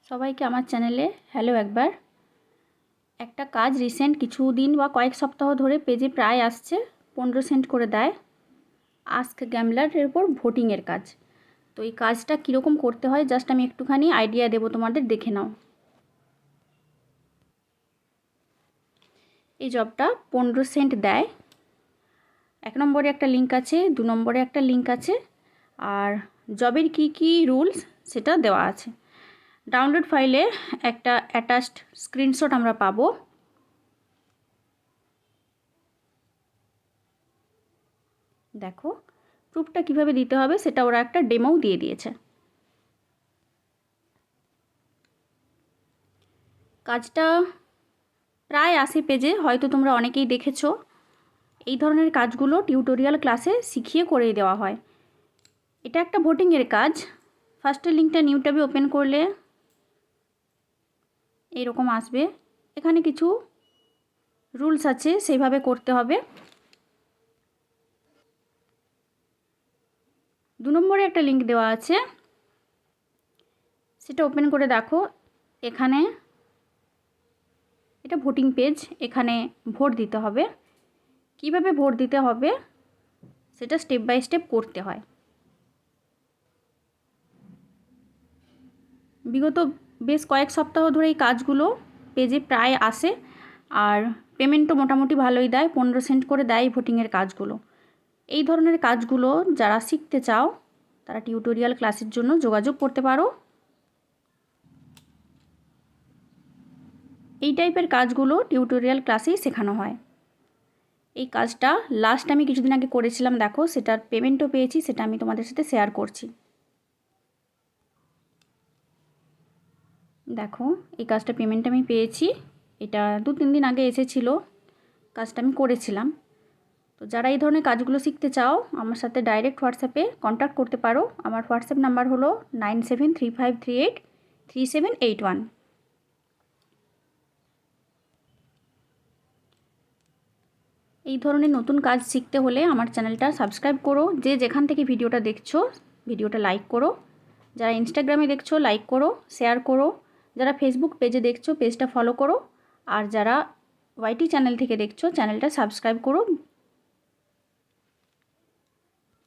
সবাইকে আমার চ্যানেলে হ্যালো। একবার একটা কাজ রিসেন্ট কিছুদিন বা কয়েক সপ্তাহ ধরে পেজে প্রায় আসছে, 15 সেন্ট করে দেয়। আস্ক গ্যামলারের উপর ভোটিংয়ের কাজ। তো এই কাজটা কীরকম করতে হয় জাস্ট আমি একটুখানি আইডিয়া দেবো তোমাদের, দেখে নাও। এই জবটা 15 সেন্ট দেয়। 1 নম্বরে একটা লিঙ্ক আছে, 2 নম্বরে একটা লিঙ্ক আছে, আর জবের কী রুলস সেটা দেওয়া আছে। ডাউনলোড ফাইলে একটা অ্যাটাচড স্ক্রিনশট আমরা পাবো। দেখো প্রুফটা কিভাবে দিতে হবে সেটা ওরা একটা ডেমোও দিয়ে দিয়েছে। কাজটা প্রায় 80 পেজে, হয়তো তোমরা অনেকেই দেখেছো। এই ধরনের কাজগুলো টিউটোরিয়াল ক্লাসে শিখিয়ে করিয়ে দেওয়া হয়। এটা একটা ভোটিংয়ের কাজ। ফার্স্টের লিঙ্কটা নিউ ট্যাবে ওপেন করলে এইরকম আসবে। এখানে কিছু রুলস আছে, সেইভাবে করতে হবে। 2 নম্বরে একটা লিঙ্ক দেওয়া আছে, সেটা ওপেন করে দেখো। এখানে এটা ভোটিং পেজ, এখানে ভোট দিতে হবে। কিভাবে ভোট দিতে হবে সেটা স্টেপ বাই স্টেপ করতে হয়। বিগত বেশ কয়েক সপ্তাহ ধরে এই কাজগুলো পেজে প্রায় আসে, আর পেমেন্টও মোটামুটি ভালোই দেয়, 15 সেন্ট করে দেয় ভোটিংয়ের কাজগুলো। এই ধরনের কাজগুলো যারা শিখতে চাও তারা টিউটোরিয়াল ক্লাসের জন্য যোগাযোগ করতে পারো। এই টাইপের কাজগুলো টিউটোরিয়াল ক্লাসেই শেখানো হয়। এই কাজটা লাস্ট আমি কিছুদিন আগে করেছিলাম, দেখো সেটার পেমেন্টও পেয়েছি, সেটা আমি তোমাদের সাথে শেয়ার করছি। দেখো এই কাজটা পেমেন্ট আমি পেয়েছি, এটা 2-3 দিন আগে এসেছিলো, কাজটা আমি করেছিলাম। তো যারা এই ধরনের কাজগুলো শিখতে চাও আমার সাথে ডাইরেক্ট হোয়াটসঅ্যাপে কন্ট্যাক্ট করতে পারো। আমার হোয়াটসঅ্যাপ নাম্বার হলো 9735383781। এই ধরনের নতুন কাজ শিখতে হলে আমার চ্যানেলটা সাবস্ক্রাইব করো। যে যেখান থেকে ভিডিওটা দেখছো ভিডিওটা লাইক করো। যারা ইনস্টাগ্রামে দেখছো লাইক করো, শেয়ার করো। যারা ফেসবুক পেজে দেখছো পেজটা ফলো করো। আর যারা ওয়াইটি চ্যানেল থেকে দেখছো চ্যানেলটা সাবস্ক্রাইব করো।